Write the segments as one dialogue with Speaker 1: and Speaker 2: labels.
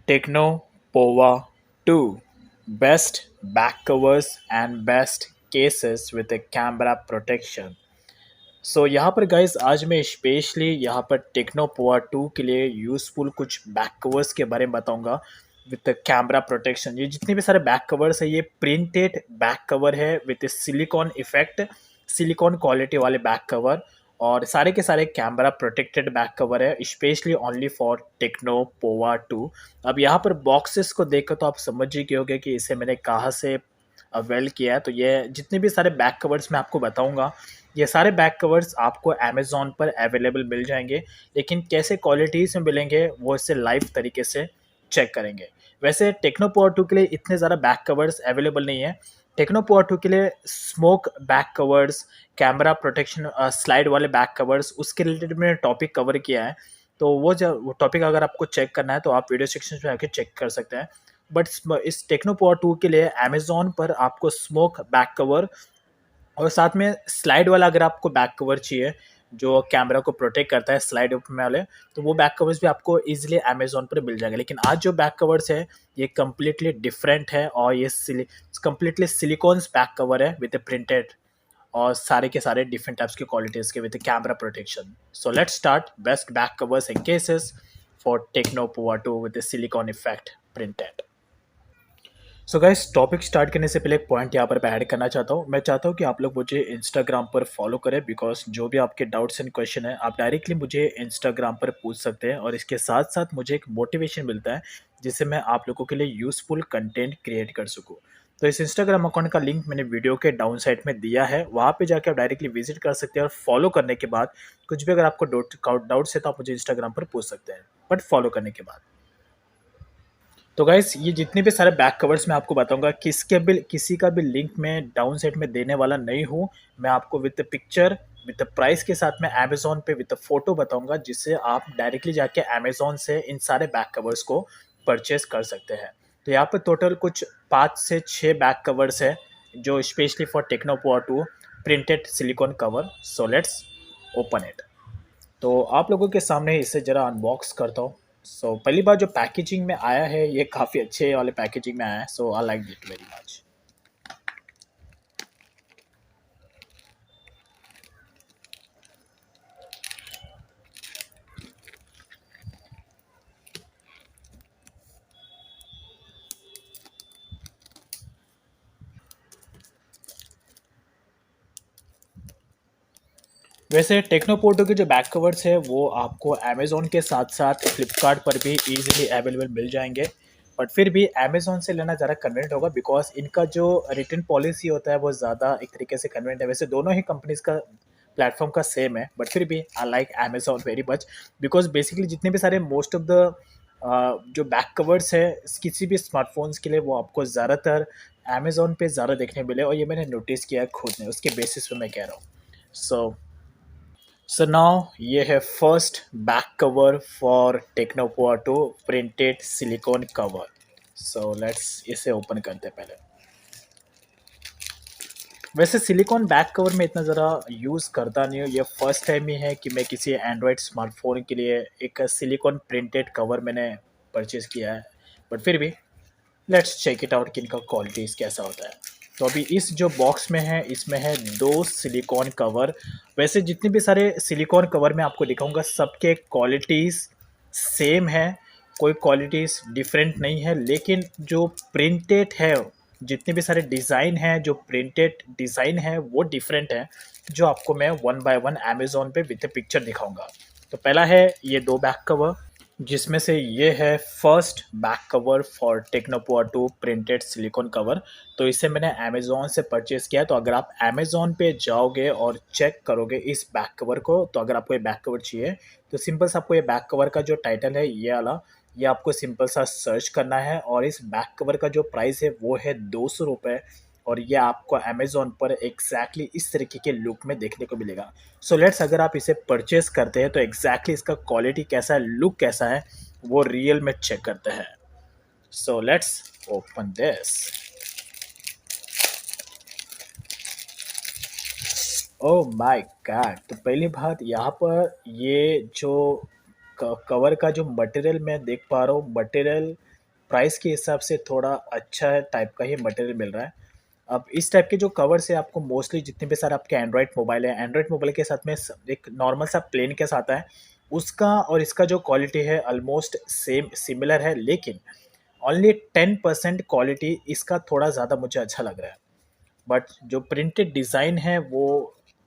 Speaker 1: Techno Pova 2 Best back covers and best cases with a camera protection. सो यहाँ पर guys आज मैं specially यहाँ पर टेक्नो पोआ 2 के लिए यूज़फुल कुछ बैक कवर्स के बारे में बताऊंगा विद कैमरा प्रोटेक्शन। ये जितने भी सारे बैक कवर्स है ये प्रिंटेड बैक कवर है with silicon effect, silicon quality वाले बैक कवर और सारे के सारे कैमरा प्रोटेक्टेड बैक कवर है specially only for techno Pova 2। अब यहाँ पर बॉक्सेस को देखकर तो आप समझ ही गए होंगे कि इसे मैंने कहाँ से अवेल किया है। तो ये जितने भी सारे बैक कवर्स मैं आपको बताऊंगा ये सारे बैक कवर्स आपको अमेज़ॉन पर अवेलेबल मिल जाएंगे, लेकिन कैसे क्वालिटीज़ में मिलेंगे वो इससे लाइव तरीके से चेक करेंगे। वैसे टेक्नो पावर 2 के लिए इतने ज़्यादा बैक कवर्स अवेलेबल नहीं है। टेक्नो पावर 2 के लिए smoke back covers, camera protection slide वाले बैक कवर्स, उसके रिलेटेड मैंने टॉपिक कवर किया है। तो वो टॉपिक अगर आपको चेक करना है तो आप वीडियो सेक्शन में आके चेक कर सकते हैं। बट इस टेक्नो पावर 2 के लिए अमेज़ॉन पर आपको स्मोक बैक कवर और साथ में स्लाइड वाला अगर आपको बैक कवर चाहिए जो कैमरा को प्रोटेक्ट करता है स्लाइड में वाले, तो वो बैक कवर्स भी आपको इजीली अमेज़ॉन पर मिल जाएंगे। लेकिन आज जो बैक कवर्स है ये कम्प्लीटली डिफरेंट है और ये कम्प्लीटली सिलिकॉन्स बैक कवर है विद प्रिंटेड और सारे के सारे डिफरेंट टाइप्स की क्वालिटीज़ के with camera protection. So let's start best back covers and cases for techno Pova 2 with silicon effect printed. So guys topic start करने से पहले एक पॉइंट यहाँ पर मैं ऐड करना चाहता हूँ। मैं चाहता हूँ कि आप लोग मुझे इंस्टाग्राम पर फॉलो करें बिकॉज जो भी आपके डाउट्स एंड क्वेश्चन है आप डायरेक्टली मुझे इंस्टाग्राम पर पूछ सकते हैं और इसके साथ साथ मुझे एक मोटिवेशन मिलता है जिससे मैं आप लोगों के लिए यूज़फुल कंटेंट क्रिएट कर सकूँ। तो इस इंस्टाग्राम अकाउंट का लिंक मैंने वीडियो के डाउन साइड में दिया है, वहाँ पे जाकर आप डायरेक्टली विजिट कर सकते हैं और फॉलो करने के बाद कुछ भी अगर आपको डाउट्स है तो आप मुझे इंस्टाग्राम पर पूछ सकते हैं, बट फॉलो करने के बाद। तो गाइस ये जितने भी सारे बैक कवर्स मैं आपको बताऊंगा किसी का भी लिंक मैं डाउन साइड में देने वाला नहीं हूँ। मैं आपको विद पिक्चर विद प्राइस के साथ में अमेज़ॉन पे विद फोटो बताऊंगा जिससे आप डायरेक्टली जाके अमेज़ॉन से इन सारे बैक कवर्स को परचेस कर सकते हैं। तो यहाँ पर टोटल कुछ 5 से 6 बैक कवर्स है जो स्पेशली फॉर टेक्नो पोआ 2 printed silicone cover. So let's open it. तो आप लोगों के सामने इसे ज़रा अनबॉक्स करता हूँ। सो पहली बार जो पैकेजिंग में आया है ये काफ़ी अच्छे वाले पैकेजिंग में आया है, so I like it very much. वैसे टेक्नोपोर्टो के जो बैक कवर्स है वो आपको अमेज़ॉन के साथ साथ फ्लिपकार्ट पर भी इजीली अवेलेबल मिल जाएंगे, बट फिर भी अमेज़ॉन से लेना ज़्यादा कन्वीनियंट होगा बिकॉज इनका जो रिटर्न पॉलिसी होता है वो ज़्यादा एक तरीके से कन्वीनियंट है। वैसे दोनों ही कंपनीज का प्लेटफॉर्म का सेम है, बट फिर भी I like Amazon very much because basically जितने भी सारे मोस्ट ऑफ द जो बैक कवर्स है किसी भी स्मार्टफोन्स के लिए वो आपको ज़्यादातर अमेज़ॉन पे ज़्यादा देखने मिले और ये मैंने नोटिस किया है खुद ने, उसके बेसिस पे मैं कह रहा हूँ। सो नाउ ये है first back cover for Tecno Pova 2 printed silicone cover. So let's इसे ओपन करते हैं पहले। वैसे सिलिकॉन बैक कवर में इतना ज़रा यूज़ करता नहीं हूँ, ये फर्स्ट टाइम ही है कि मैं किसी एंड्रॉयड स्मार्टफोन के लिए एक सिलिकॉन प्रिंटेड कवर मैंने परचेज़ किया है, बट फिर भी लेट्स चेक इट आउट कि इनका क्वालिटीज़ कैसा होता है। तो अभी इस जो बॉक्स में है इसमें है 2 सिलिकॉन कवर। वैसे जितने भी सारे सिलिकॉन कवर मैं आपको दिखाऊंगा सबके क्वालिटीज़ सेम है, कोई क्वालिटीज़ डिफरेंट नहीं है, लेकिन जो प्रिंटेड है जितने भी सारे डिज़ाइन हैं जो प्रिंटेड डिज़ाइन है वो डिफरेंट है, जो आपको मैं वन बाय वन अमेज़ॉन पे विद पिक्चर दिखाऊंगा। तो पहला है ये 2 बैक कवर जिसमें से ये है first back cover for Tecno Pova 2 printed silicone cover. तो इसे मैंने अमेज़ॉन से परचेज़ किया है। तो अगर आप अमेज़ॉन पे जाओगे और चेक करोगे इस बैक कवर को, तो अगर आपको ये बैक कवर चाहिए तो सिंपल सा आपको ये बैक कवर का जो टाइटल है ये वाला, ये आपको सिंपल सा सर्च करना है और इस बैक कवर का जो प्राइस है वो है 200 रुपये और ये आपको अमेज़ॉन पर एग्जैक्टली इस तरीके के लुक में देखने को मिलेगा। सो लेट्स अगर आप इसे परचेस करते हैं तो एग्जैक्टली इसका क्वालिटी कैसा है, लुक कैसा है, वो रियल में चेक करते हैं। So let's open this. Oh my God! तो पहली बात यहाँ पर ये जो कवर का जो मटेरियल मैं देख पा रहा हूँ, मटेरियल प्राइस के हिसाब से थोड़ा अच्छा टाइप का ही मटेरियल मिल रहा है। अब इस टाइप के जो कवर्स है आपको मोस्टली जितने भी सारे आपके एंड्रॉयड मोबाइल है, एंड्रॉयड मोबाइल के साथ में एक नॉर्मल सा प्लेन केस आता है, उसका और इसका जो क्वालिटी है ऑलमोस्ट सेम सिमिलर है, लेकिन ओनली 10% क्वालिटी इसका थोड़ा ज़्यादा मुझे अच्छा लग रहा है। बट जो प्रिंटेड डिज़ाइन है वो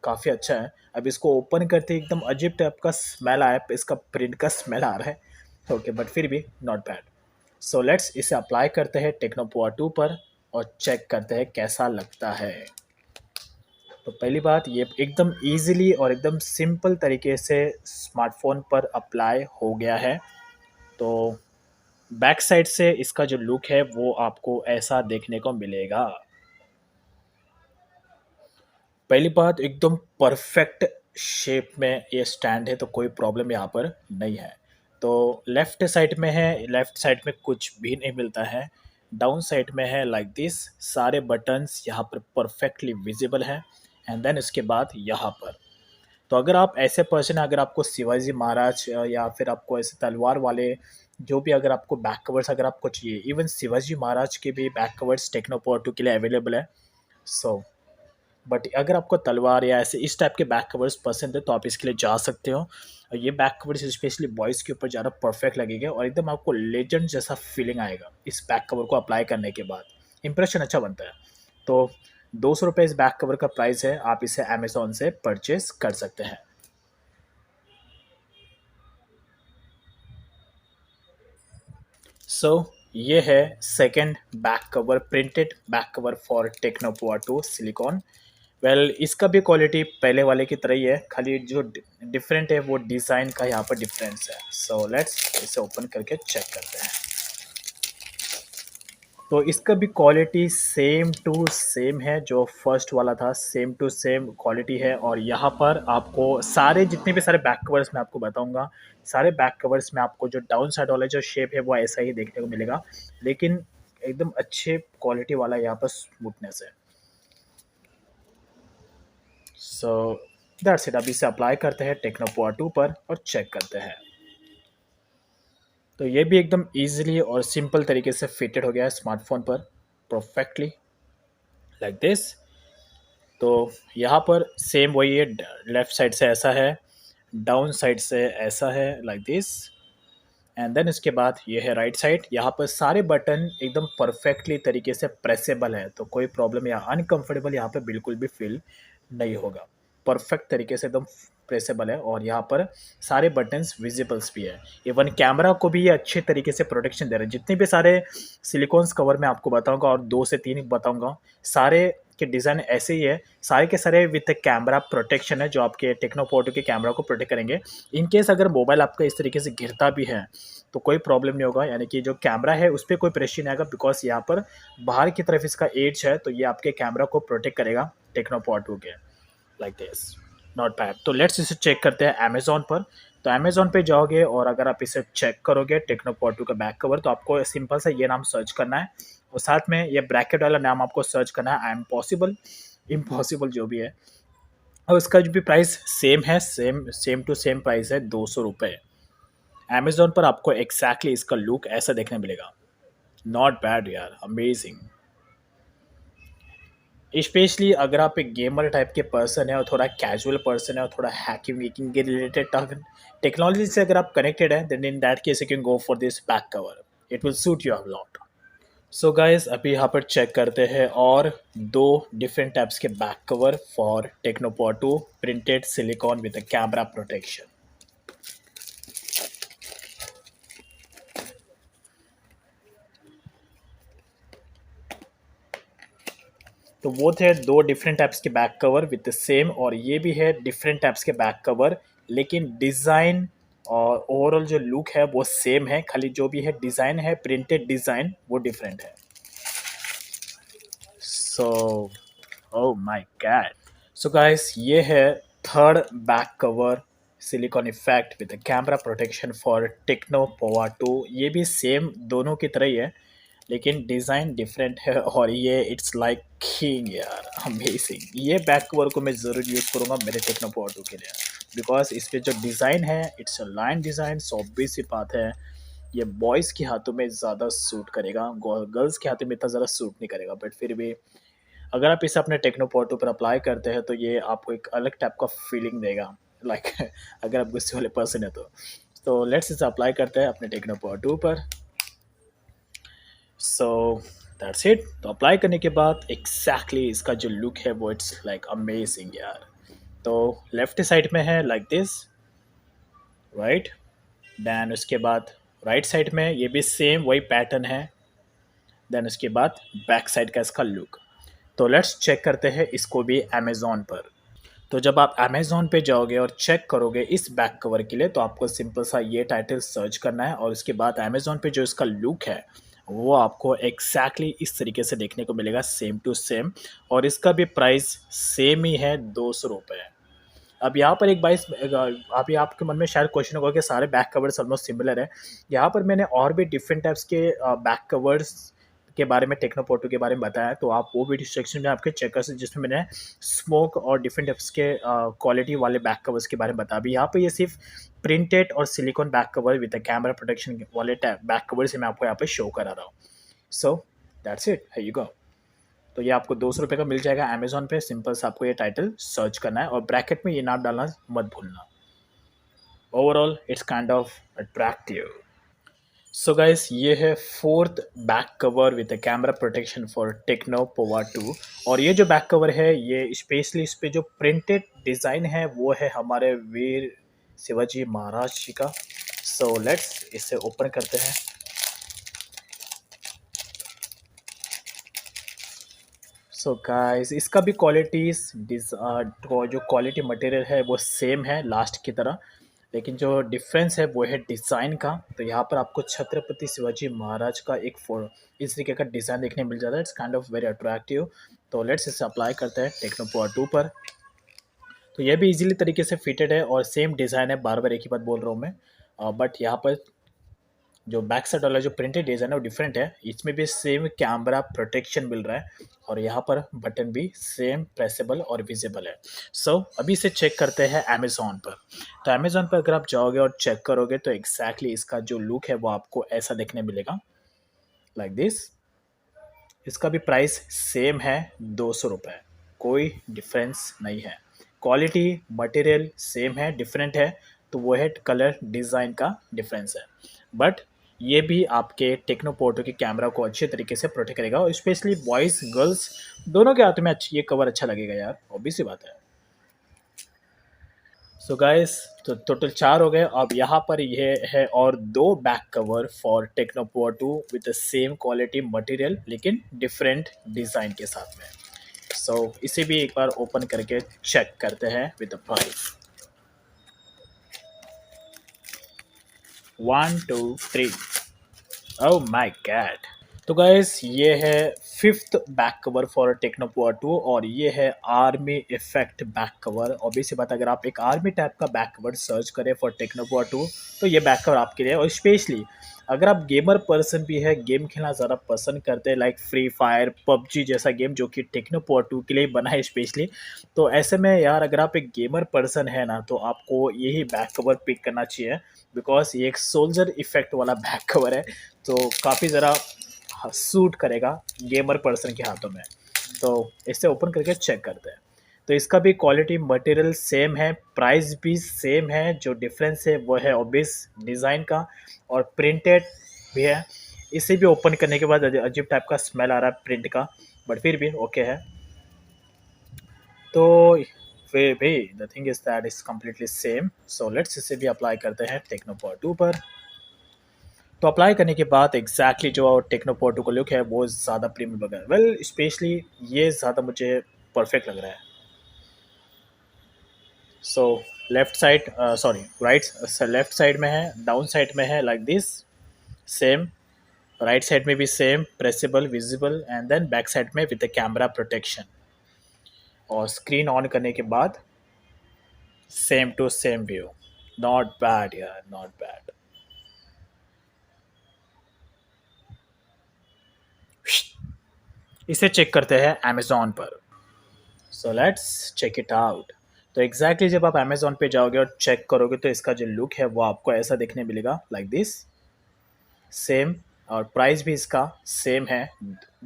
Speaker 1: काफ़ी अच्छा है। अब इसको ओपन करते ही एकदम अजीब टाइप का स्मेल आया, इसका प्रिंट का स्मेल आ रहा है। ओके, बट फिर भी नॉट बैड। सो लेट्स इसे अप्लाई करते हैं टेक्नोपोआ 2 पर और चेक करते हैं कैसा लगता है। तो पहली बात, ये एकदम इजीली और एकदम सिंपल तरीके से स्मार्टफोन पर अप्लाई हो गया है। तो बैक साइड से इसका जो लुक है वो आपको ऐसा देखने को मिलेगा। पहली बात, एकदम परफेक्ट शेप में ये स्टैंड है, तो कोई प्रॉब्लम यहाँ पर नहीं है। तो लेफ्ट साइड में है, लेफ्ट साइड में कुछ भी नहीं मिलता है। डाउन साइड में है लाइक दिस, सारे बटन्स यहाँ पर परफेक्टली विजिबल हैं। एंड देन इसके बाद यहाँ पर, तो अगर आप ऐसे पर्सन हैं, अगर आपको शिवाजी महाराज या फिर आपको ऐसे तलवार वाले जो भी, अगर आपको बैक कवर्स अगर आपको चाहिए, इवन शिवाजी महाराज के भी बैक कवर्स टेक्नोपोआ 2 के लिए अवेलेबल है। सो बट अगर आपको तलवार या ऐसे इस टाइप के बैक कवर्स पसंद है तो आप इसके लिए जा सकते हो। और ये बैक कवर्स स्पेशली बॉयज़ के ऊपर ज़्यादा परफेक्ट लगेगा और एकदम आपको लेजेंड जैसा फीलिंग आएगा इस बैक कवर को अप्लाई करने के बाद। इंप्रेशन अच्छा बनता है। तो 200 रुपये इस बैक कवर का प्राइस है, आप इसे अमेज़ोन से परचेज कर सकते हैं। सो ये है second back cover, printed back cover for Tecno Pova 2 silicone. Well इसका भी क्वालिटी पहले वाले की तरह ही है, खाली जो डिफरेंट है वो डिज़ाइन का यहाँ पर डिफरेंस है। सो लेट्स इसे ओपन करके चेक करते हैं। तो इसका भी क्वालिटी सेम टू सेम है, जो फर्स्ट वाला था सेम टू सेम क्वालिटी है। और यहाँ पर आपको सारे जितने भी सारे बैक कवर्स मैं आपको बताऊंगा, सारे बैक कवर्स में आपको जो डाउन साइड वाला जो शेप है वो ऐसा ही देखने को मिलेगा, लेकिन एकदम अच्छे क्वालिटी वाला यहाँ पर स्मूथनेस है। So that's it. अभी इसे अप्लाई करते हैं टेक्नोपोआ 2 पर और चेक करते हैं। तो ये भी एकदम इजीली और सिंपल तरीके से फिटेड हो गया है स्मार्टफोन पर परफेक्टली लाइक दिस। तो यहाँ पर सेम वही है, लेफ्ट साइड से ऐसा है, डाउन साइड से ऐसा है लाइक दिस। एंड देन इसके बाद ये है राइट साइड, यहाँ पर सारे बटन एकदम परफेक्टली तरीके से प्रेसेबल है, तो कोई प्रॉब्लम या अनकंफर्टेबल यहाँ पे बिल्कुल भी फील नहीं होगा। परफेक्ट तरीके से एकदम प्रेसेबल है और यहाँ पर सारे बटन्स विजिबल्स भी है। इवन कैमरा को भी ये अच्छे तरीके से प्रोटेक्शन दे रहे हैं। जितने भी सारे सिलिकॉन्स कवर मैं आपको बताऊंगा और 2 से 3 बताऊंगा, सारे के डिज़ाइन ऐसे ही है, सारे के सारे विद कैमरा प्रोटेक्शन है जो आपके टेक्नोपोआ 2 के कैमरा को प्रोटेक्ट करेंगे। इन केस अगर मोबाइल आपका इस तरीके से गिरता भी है तो कोई प्रॉब्लम नहीं होगा, यानी कि जो कैमरा है उस पर कोई प्रेशर नहीं आएगा, बिकॉज यहाँ पर बाहर की तरफ इसका एज है, तो ये आपके कैमरा को प्रोटेक्ट करेगा टेक्नोपोआ 2 के लाइक दिस। Not bad. तो लेट्स इसे चेक करते हैं अमेज़ॉन पर। तो अमेज़ॉन पे जाओगे और अगर आप इसे चेक करोगे टेक्नोपोआ 2 का बैक कवर, तो आपको सिंपल सा ये नाम सर्च करना है और साथ में ये ब्रैकेट वाला नाम आपको सर्च करना है, आई एम पॉसिबल, इम्पॉसिबल जो भी है। और इसका जो भी प्राइस सेम है, सेम टू सेम प्राइस है, 200 रुपये। अमेज़ॉन पर आपको एग्जैक्टली इसका लुक ऐसा देखने मिलेगा। नॉट बैड यार, अमेजिंग। स्पेशली अगर आप एक गेमर टाइप के पर्सन है और थोड़ा कैजुअल पर्सन है और थोड़ा हैकिंग वेकिंग के रिलेटेड टेक्नोलॉजी से अगर आप कनेक्टेड है, then in that case you can go for this back cover, it will suit you a lot. So guys अभी यहाँ पर चेक करते हैं और 2 डिफरेंट टाइप्स के back cover for Tecno Pova 2 printed silicone with camera protection. तो वो थे 2 डिफरेंट टाइप्स के back cover with the same, और ये भी है डिफरेंट टाइप्स के बैक कवर, लेकिन डिज़ाइन और ओवरऑल जो लुक है वो सेम है, खाली जो भी है डिज़ाइन है, प्रिंटेड डिज़ाइन वो डिफरेंट है। So oh my God. So guys ये है third back cover silicone effect with camera protection for Tecno Pova 2। ये भी सेम दोनों की तरह ही है, लेकिन डिज़ाइन डिफरेंट है और ये इट्स लाइक किंग यार, अमेजिंग। ये बैक कवर को मैं ज़रूर यूज़ करूँगा मेरे टेक्नोपोआ 2 के लिए, बिकॉज इस पे जो डिज़ाइन है it's a line design, so obvious सी बात है ये बॉयज़ के हाथों में ज़्यादा सूट करेगा, गर्ल्स के हाथों में इतना ज़्यादा सूट नहीं करेगा, बट फिर भी अगर आप इसे अपने टेक्नो पोटो पर अप्लाई करते हैं तो ये आपको एक अलग टाइप का फीलिंग देगा, लाइक अगर आप गुस्से वाले पर्सन है तो लेट्स इसे अप्लाई करते हैं अपने टेक्नो पोटो पर। So that's it. तो अप्लाई करने के बाद एग्जैक्टली इसका जो लुक है वो इट्स लाइक अमेजिंग यार। तो लेफ्ट साइड में है लाइक दिस, राइट, देन उसके बाद राइट साइड में ये भी सेम वही पैटर्न है, देन उसके बाद बैक साइड का इसका लुक। तो लेट्स चेक करते हैं इसको भी अमेज़ॉन पर। तो जब आप अमेज़ॉन पे जाओगे और चेक करोगे इस बैक कवर के लिए तो आपको सिंपल सा ये टाइटल सर्च करना है और उसके बाद अमेज़ॉन पे जो इसका लुक है वो आपको एग्जैक्टली इस तरीके से देखने को मिलेगा, सेम टू सेम। और इसका भी प्राइस सेम ही है, 200 रुपये। अब यहाँ पर एक बाइस, अभी आपके मन में शायद क्वेश्चन होगा कि सारे बैक कवर्स ऑलमोस्ट सिमिलर है। यहाँ पर मैंने और भी डिफरेंट टाइप्स के बैक कवर्स के बारे में, टेक्नो फोटो के बारे में बताया, तो आप वो वीडियो सेक्शन में आपके चेक कर सकते, जिसमें मैंने स्मोक और डिफरेंट टाइप्स के क्वालिटी वाले बैक कवर्स के बारे में बताया। अभी यहाँ पे ये सिर्फ प्रिंटेड और silicon back cover with camera protection वाले बैक कवर्स मैं आपको यहाँ पे शो करा रहा हूँ। सो दैट्स इट, है यू गो। तो ये आपको 200 रुपये का मिल जाएगा अमेजोन पे। सिंपल से आपको ये टाइटल सर्च करना है और ब्रैकेट में ये नाम डालना मत भूलना। Overall it's kind of attractive. So guys, ये है fourth back cover with camera protection for techno Pova 2। और ये जो बैक कवर है ये स्पेशली इस पे जो प्रिंटेड डिज़ाइन है वो है हमारे वीर शिवाजी महाराज जी का। सो लेट्स इसे ओपन करते हैं। सो गाइस, इसका भी क्वालिटीज़ जो क्वालिटी मटेरियल है वो सेम है लास्ट की तरह, लेकिन जो डिफरेंस है वो है डिज़ाइन का। तो यहाँ पर आपको छत्रपति शिवाजी महाराज का एक इस तरीके का डिज़ाइन देखने मिल जाता है। It's kind of very attractive. तो लेट्स इसे अप्लाई करते हैं टेक्नो पोवा 2 पर। तो यह भी इजीली तरीके से फिटेड है और सेम डिज़ाइन है, बार बार एक ही बात बोल रहा हूँ मैं, बट यहाँ पर जो बैक साइड वाला जो प्रिंटेड डिज़ाइन है वो डिफरेंट है। इसमें भी सेम कैमरा प्रोटेक्शन मिल रहा है और यहाँ पर बटन भी सेम प्रेसेबल और विजिबल है। सो अभी इसे चेक करते हैं अमेज़ॉन पर। तो अमेज़ॉन पर अगर आप जाओगे और चेक करोगे तो एग्जैक्टली इसका जो लुक है वो आपको ऐसा देखने मिलेगा, लाइक दिस। इसका भी प्राइस सेम है, 200 रुपये। कोई डिफरेंस नहीं है। क्वालिटी मटेरियल सेम है, डिफरेंट है तो वो है कलर डिज़ाइन का डिफरेंस है। बट ये भी आपके टेक्नो पोटो के कैमरा को अच्छे तरीके से प्रोटेक्ट करेगा और स्पेशली बॉयज़ गर्ल्स दोनों के हाथ में ये कवर अच्छा लगेगा यार, ऑब्वियस सी बात है। सो गाइस, तो टोटल 4 हो गए। अब यहाँ पर ये है और 2 back cover for techno Pova 2 with the same quality material लेकिन डिफरेंट डिज़ाइन के साथ में। सो इसे भी एक बार ओपन करके चेक करते हैं with the price. 1 2 3। Oh my God. तो गाइस, ये है fifth back cover for techno Pova 2 और ये है army effect back cover. Obviously बात, अगर आप एक आर्मी टाइप का बैक कवर सर्च करें फॉर टेक्नो पोवा 2 तो ये बैक कवर आपके लिए। और स्पेशली अगर आप गेमर पर्सन भी है, गेम खेलना ज़्यादा पसंद करते हैं लाइक फ्री फायर पबजी जैसा गेम जो कि टेक्नो पोवा 2 के लिए बना है स्पेशली, तो ऐसे में यार अगर आप एक गेमर पर्सन है ना तो आपको यही बैक कवर पिक करना चाहिए, बिकॉज ये एक सोल्जर इफेक्ट वाला बैक कवर है तो काफ़ी ज़रा सूट करेगा गेमर पर्सन के हाथों में। तो इसे ओपन करके चेक करते हैं। तो इसका भी क्वालिटी मटेरियल सेम है, प्राइस भी सेम है। जो डिफरेंस है वो है ऑब्वियस डिज़ाइन का और प्रिंटेड भी है। इसे भी ओपन करने के बाद अजीब टाइप का स्मेल आ रहा है प्रिंट का, बट फिर भी ओके है। तो फिर भी the thing is that is completely same. So let's इसे भी अप्लाई करते हैं टेक्नो पोवा 2 पर। तो अप्लाई करने के बाद एग्जैक्टली जो टेक्नो पोटो का लुक है वो ज़्यादा प्रीमियम लग रहा है। वेल स्पेशली ये ज़्यादा मुझे परफेक्ट लग रहा है। So left side, sorry right, left side में है, डाउन साइड में है like this same, right side में भी same pressable visible, and then back side में विद द कैमरा प्रोटेक्शन। और स्क्रीन ऑन करने के बाद same to same view. Not bad यार, नॉट बैड। इसे चेक करते हैं अमेज़ॉन पर। So let's check it out. तो एग्जैक्टली जब आप अमेज़ॉन पे जाओगे और चेक करोगे तो इसका जो लुक है वो आपको ऐसा देखने मिलेगा, लाइक दिस। सेम, और प्राइस भी इसका सेम है,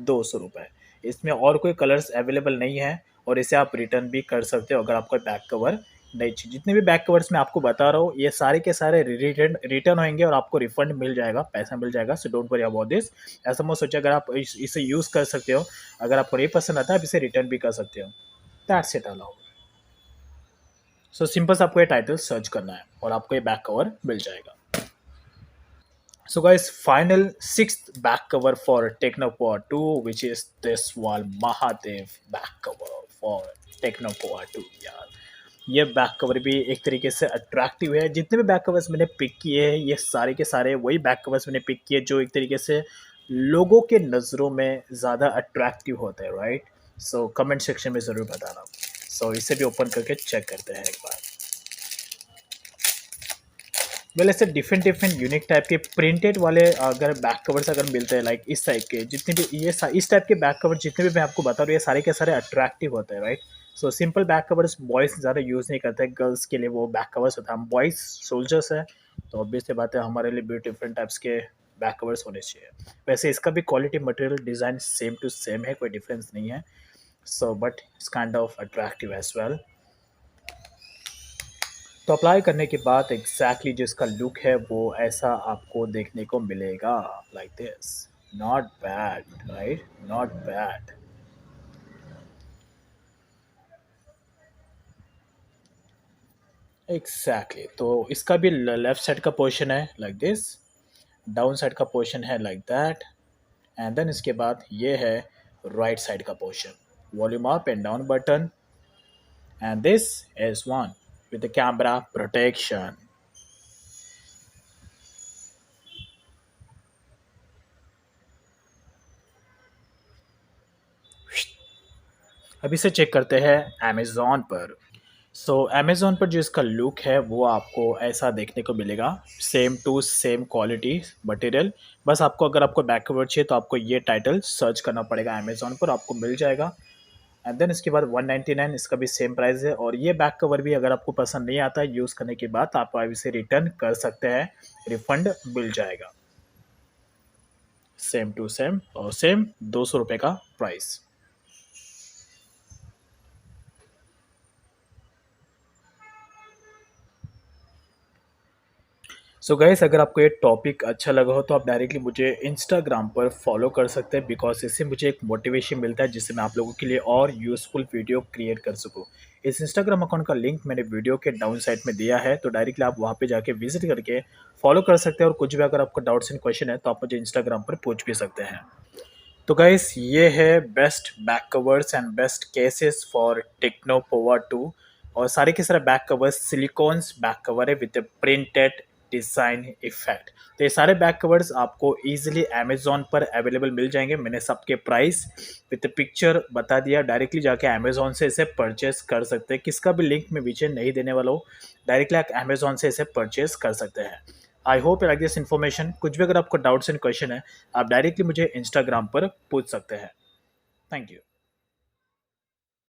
Speaker 1: 200 रुपये। इसमें और कोई कलर्स अवेलेबल नहीं है, और इसे आप रिटर्न भी कर सकते हो अगर आपको बैक कवर नहीं चाहिए। जितने भी बैक कवर्स मैं आपको बता रहा हूँ ये सारे के सारे रिटर्न रिटर्न होंगे और आपको रिफंड मिल जाएगा, पैसा मिल जाएगा। So don't worry about this. ऐसा मत सोचिए, अगर आप इसे यूज़ कर सकते हो, अगर आपको नहीं पसंद आता है आप इसे रिटर्न भी कर सकते हो। That's it allow. So simple से आपको ये टाइटल सर्च करना है और आपको ये बैक कवर मिल जाएगा। So guys, final sixth back cover for Technopower 2, which is this one Mahadev back cover for Technopower 2 यार। ये बैक कवर भी एक तरीके से अट्रैक्टिव है। जितने भी बैक कवर्स मैंने पिक किए हैं ये सारे के सारे वही बैक कवर्स मैंने पिक किए जो एक तरीके से लोगों के नज़रों में ज़्यादा अट्रैक्टिव होते हैं, राइट। सो कमेंट सेक्शन में ज़रूर बताना। सो इसे भी ओपन करके चेक करते हैं एक बार। वेल ऐसे डिफरेंट डिफरेंट यूनिक टाइप के प्रिंटेड वाले अगर बैक कवर्स अगर मिलते हैं लाइक इस टाइप के, जितने भी इस टाइप के बैक कवर जितने भी मैं आपको बता रहा हूँ ये सारे के सारे अट्रैक्टिव होते हैं, right. So simple back covers boys ज़्यादा यूज़ नहीं करते, गर्ल्स के लिए वो बैक कवर्स होता है। हम बॉयज़ सोल्जर्स हैं तो ऑब्वियस सी बात है हमारे लिए भी डिफरेंट टाइप्स के बैक कवर्स होने चाहिए। वैसे इसका भी quality material design same to same है, कोई डिफरेंस नहीं है। So but it's kind of attractive as well. तो अप्लाई करने के बाद एग्जैक्टली जो इसका लुक है वो ऐसा आपको देखने को मिलेगा, like this. Not bad, right, not bad. Exactly तो इसका भी लेफ्ट साइड का पोर्शन है लाइक दिस, डाउन साइड का पोर्शन है लाइक दैट, एंड देन इसके बाद ये है राइट साइड का portion, volume up and down button, and this is one with the camera protection. अब इसे चेक करते हैं अमेज़ॉन पर। सो अमेज़ॉन पर जो इसका लुक है वो आपको ऐसा देखने को मिलेगा, same to same quality material. बस आपको अगर आपको बैक कवर चाहिए तो आपको ये टाइटल सर्च करना पड़ेगा अमेज़ॉन पर, आपको मिल जाएगा। एंड देन इसके बाद 199 इसका भी सेम प्राइस है। और ये बैक कवर भी अगर आपको पसंद नहीं आता है यूज़ करने के बाद आप इसे रिटर्न कर सकते हैं, रिफंड मिल जाएगा। सेम टू सेम और सेम 200 रुपये का प्राइस। सो गाइस अगर आपको ये टॉपिक अच्छा लगा हो तो आप डायरेक्टली मुझे इंस्टाग्राम पर फॉलो कर सकते हैं, बिकॉज इससे मुझे एक मोटिवेशन मिलता है जिससे मैं आप लोगों के लिए और यूज़फुल वीडियो क्रिएट कर सकूं। इस इंस्टाग्राम अकाउंट का लिंक मैंने वीडियो के डाउन साइड में दिया है, तो डायरेक्टली आप वहाँ पे जाके विजिट करके फॉलो कर सकते हैं। और कुछ भी अगर आपको डाउट्स एंड क्वेश्चन है तो आप मुझे इंस्टाग्राम पर पूछ भी सकते हैं। तो गाइस ये है best back covers and best cases for Tecno Pova 2। और सारे के सारे back covers silicones back cover है विद प्रिंटेड डिज़ाइन इफेक्ट। तो ये सारे बैक कवर्स आपको इजीली अमेज़ॉन पर अवेलेबल मिल जाएंगे। मैंने सबके प्राइस विद पिक्चर बता दिया, डायरेक्टली जाके अमेज़ॉन से इसे परचेस कर सकते हैं। किसका भी लिंक मैं पीछे नहीं देने वाला हूँ, डायरेक्टली आप अमेज़ॉन से इसे परचेस कर सकते हैं। I hope you like this information. कुछ भी अगर आपको डाउट्स एंड क्वेश्चन है आप डायरेक्टली मुझे इंस्टाग्राम पर पूछ सकते हैं। Thank you.